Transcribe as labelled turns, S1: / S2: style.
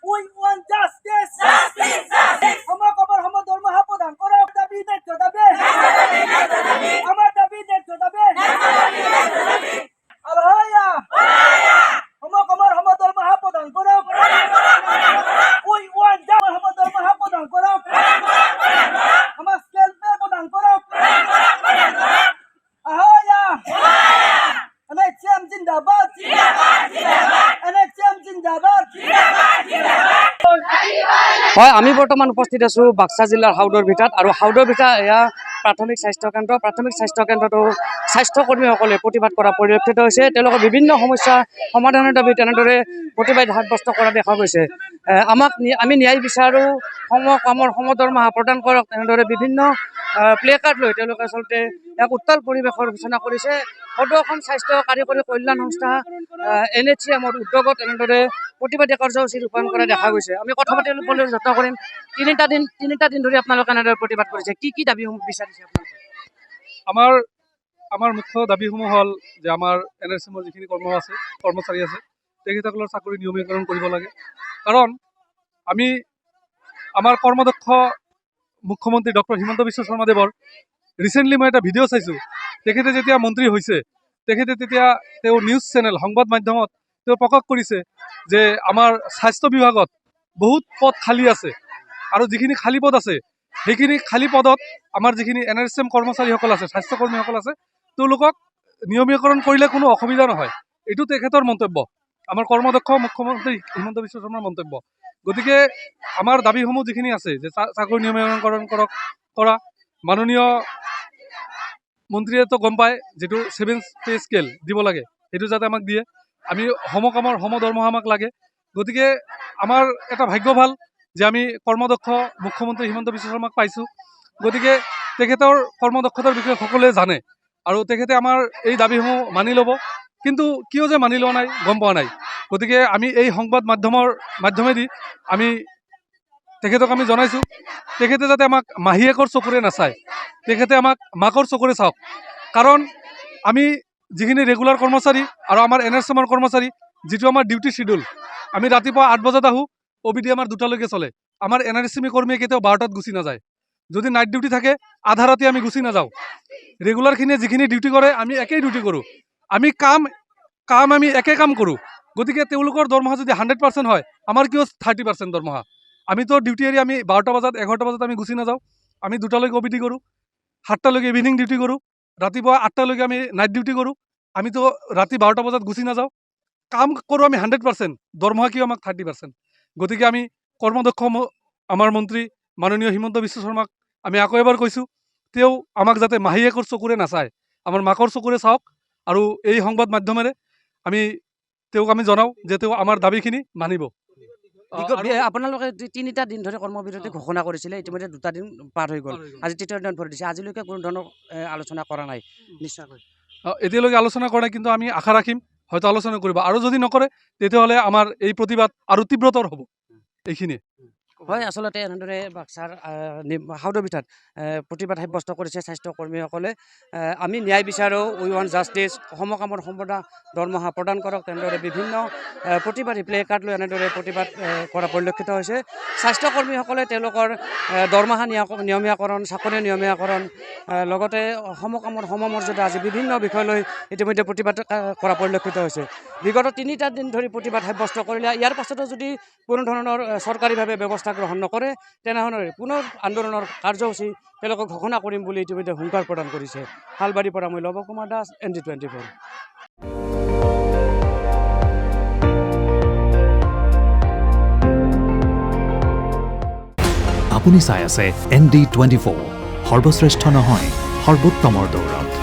S1: We want justice. Justice, justice. Hama kabar hama dorma hapodan kora dabi nek dabe. Amar dabi nek dabe. Alhaya. Hama kabar hama dorma hapodan kora. We want justice. Hama dorma hapodan kora. Hama scale pe hapodan kora. Alhaya. NHM zindabad. NHM zindabad.
S2: হয় আমি বৰ্তমান উপস্থিত আছো বাক্সা জিলাৰ হাউদৰ ভিতৰত আৰু হাউদৰ ভিতৰত এয়া প্ৰাথমিক স্বাস্থ্য কেন্দ্ৰটো স্বাস্থ্যকৰ্মীসকলে প্ৰতিবাদ কৰা পৰিলক্ষিত হৈছে। তেওঁলোকৰ বিভিন্ন সমস্যা সমাধানৰ দাবী তেনেদৰে প্ৰতিবাদ সাব্যস্ত কৰা দেখা গৈছে। আমি ন্যায় বিচাৰোঁ, সমকামৰ সমদৰমহা প্ৰদান কৰক, তেনেদৰে বিভিন্ন প্লে কাৰ্ড লৈ তেওঁলোকে আচলতে এক উত্তাল পৰিৱেশৰ সূচনা কৰিছে। সদৌ অসম স্বাস্থ্য কাৰিকৰী কল্যাণ সংস্থা NHM উদ্যোগত এনেদৰে প্ৰতিবাদী কাৰ্যসূচী ৰূপায়ণ কৰা দেখা গৈছে। আমি কথা পাতিবলৈ যত্ন কৰিম। তিনিটা দিন ধৰি আপোনালোকে এনেদৰে প্ৰতিবাদ কৰিছে, কি দাবীসমূহ বিচাৰিছে আপোনালোকে?
S3: আমাৰ মুখ্য দাবীসমূহ হ'ল যে আমাৰ NHM যিখিনি কৰ্মচাৰী আছে তেখেতসকলৰ চাকৰি নিয়মীকৰণ কৰিব লাগে। কাৰণ আমাৰ কৰ্মদক্ষ মুখ্যমন্ত্ৰী ডক্টৰ হিমন্ত বিশ্ব শৰ্মা দেৱৰ ৰিচেণ্টলি মই এটা ভিডিঅ' চাইছোঁ। তেখেতে যেতিয়া মন্ত্ৰী হৈছে তেতিয়া তেওঁ নিউজ চেনেল সংবাদ মাধ্যমত তেওঁ প্ৰকাশ কৰিছে যে আমাৰ স্বাস্থ্য বিভাগত বহুত পদ খালী আছে আৰু যিখিনি খালী পদ আছে সেইখিনি খালী পদত আমাৰ যিখিনি NHM কৰ্মচাৰীসকল আছে, স্বাস্থ্যকৰ্মীসকল আছে, তেওঁলোকক নিয়মীকৰণ কৰিলে কোনো অসুবিধা নহয়। এইটো তেখেতৰ মন্তব্য, আমাৰ কৰ্মদক্ষ মুখ্যমন্ত্ৰী হিমন্ত বিশ্ব শৰ্মাৰ মন্তব্য। গতিকে আমাৰ দাবীসমূহ যিখিনি আছে যে চাকৰি নিয়মীকৰণ কৰা, মাননীয় মন্ত্ৰীয়েতো গম পায় যিটো 7 পে স্কেল দিব লাগে সেইটো যাতে আমাক দিয়ে। আমি সমকামৰ সমদৰমহা আমাক লাগে। গতিকে আমাৰ এটা ভাগ্য ভাল যে আমি কৰ্মদক্ষ মুখ্যমন্ত্ৰী হিমন্ত বিশ্ব শৰ্মাক পাইছোঁ। গতিকে তেখেতৰ কৰ্মদক্ষতাৰ বিষয়ে সকলোৱে জানে আৰু তেখেতে আমাৰ এই দাবীসমূহ মানি ল'ব। কিন্তু কিয় যে মানি লোৱা নাই গম পোৱা নাই। গতিকে আমি এই সংবাদ মাধ্যমেদি তেখেতক আমি জনাইছোঁ, তেখেতে যাতে আমাক মাহীয়েকৰ চকুৰে নাচায়, তেখেতে আমাক মাকৰ চকুৰে চাওক। কাৰণ আমি যিখিনি ৰেগুলাৰ কৰ্মচাৰী আৰু আমাৰ NHM কৰ্মচাৰী, যিটো আমাৰ ডিউটি চিডিউল, আমি ৰাতিপুৱা 8 বজাত আহোঁ, OPD আমাৰ 2টালৈকে চলে। আমাৰ NHM কৰ্মীয়ে কেতিয়াও 12টাত গুচি নাযায়। যদি নাইট ডিউটি থাকে আধা ৰাতি আমি গুচি নাযাওঁ। ৰেগুলাৰখিনিয়ে যিখিনি ডিউটি কৰে আমি একেই ডিউটি কৰোঁ। আমি আমি একে কাম কৰোঁ। গতিকে তেওঁলোকৰ দৰমহা যদি 100% হয়, আমাৰ কিয় 30% দৰমহা? আমিতো ডিউটি এৰি আমি 12টা বজাত 11টা বজাত আমি গুচি নাযাওঁ। আমি 2টালৈকে OPD কৰোঁ, 7টালৈকে ইভিনিং ডিউটি কৰোঁ, ৰাতিপুৱা 8টালৈকে আমি নাইট ডিউটি কৰোঁ। আমিতো ৰাতি 12টা বজাত গুচি নাযাওঁ। কাম কৰোঁ আমি 100%, দৰমহা কিয় আমাক 30%? গতিকে আমি কৰ্মদক্ষ আমাৰ মন্ত্ৰী মাননীয় হিমন্ত বিশ্ব শৰ্মাক আমি আকৌ এবাৰ কৈছোঁ, তেওঁ আমাক যাতে মাহীয়েকৰ চকুৰে নাচায়, আমাৰ মাকৰ চকুৰে চাওক। আৰু এই সংবাদ মাধ্যমেৰে তেওঁক আমি জনাওঁ যে তেওঁ আমাৰ দাবীখিনি মানিব।
S2: আপোনালোকে 3টা দিন ধৰি কৰ্মবিৰতি ঘোষণা কৰিছিলে, ইতিমধ্যে 2টা দিন পাৰ হৈ গ'ল, আজি 3টা দিন ভৰি দিছে। আজিলৈকে কোনো ধৰণৰ আলোচনা কৰা নাই নিশ্চয়কৈ?
S3: এতিয়ালৈকে আলোচনা কৰা নাই, কিন্তু আমি আশা ৰাখিম হয়তো আলোচনা কৰিব। আৰু যদি নকৰে তেতিয়াহ'লে আমাৰ এই প্ৰতিবাদ আৰু তীব্ৰতৰ হ'ব। এইখিনিয়ে
S2: হয়, আচলতে এনেদৰে বাক্সাৰ হাউদৰ ভিতৰত প্ৰতিবাদ সাব্যস্ত কৰিছে স্বাস্থ্যকৰ্মীসকলে। আমি ন্যায় বিচাৰোঁ, উই ৱান্ট জাষ্টিছ, সমকামৰ দৰমহা প্ৰদান কৰক, তেনেদৰে বিভিন্ন প্ৰতিবাদী প্লে কাৰ্ড লৈ এনেদৰে প্ৰতিবাদ কৰা পৰিলক্ষিত হৈছে। স্বাস্থ্যকৰ্মীসকলে তেওঁলোকৰ দৰমহা নিয়মীয়াকৰণ, চাকৰি নিয়মীয়াকৰণ, লগতে সমকামৰ সমমৰ্যাদা আজি বিভিন্ন বিষয় লৈ ইতিমধ্যে প্ৰতিবাদ কৰা পৰিলক্ষিত হৈছে। বিগত 3টা দিন ধৰি প্ৰতিবাদ সাব্যস্ত কৰিলে ইয়াৰ পাছতো যদি কোনো ধৰণৰ চৰকাৰীভাৱে ব্যৱস্থা গ্ৰহণ নকৰে তেনেধৰণে পুনৰ আন্দোলনৰ কাৰ্যসূচী তেওঁলোকক ঘোষণা কৰিম বুলি ইতিমধ্যে হুংকাৰ প্ৰদান কৰিছে। শালবাৰীৰ পৰা মই লৱ কুমাৰ দাস, ND24।
S4: আপুনি চাই আছে ND24, সৰ্বশ্ৰেষ্ঠ নহয় সৰ্বোত্তমৰ দৌৰত।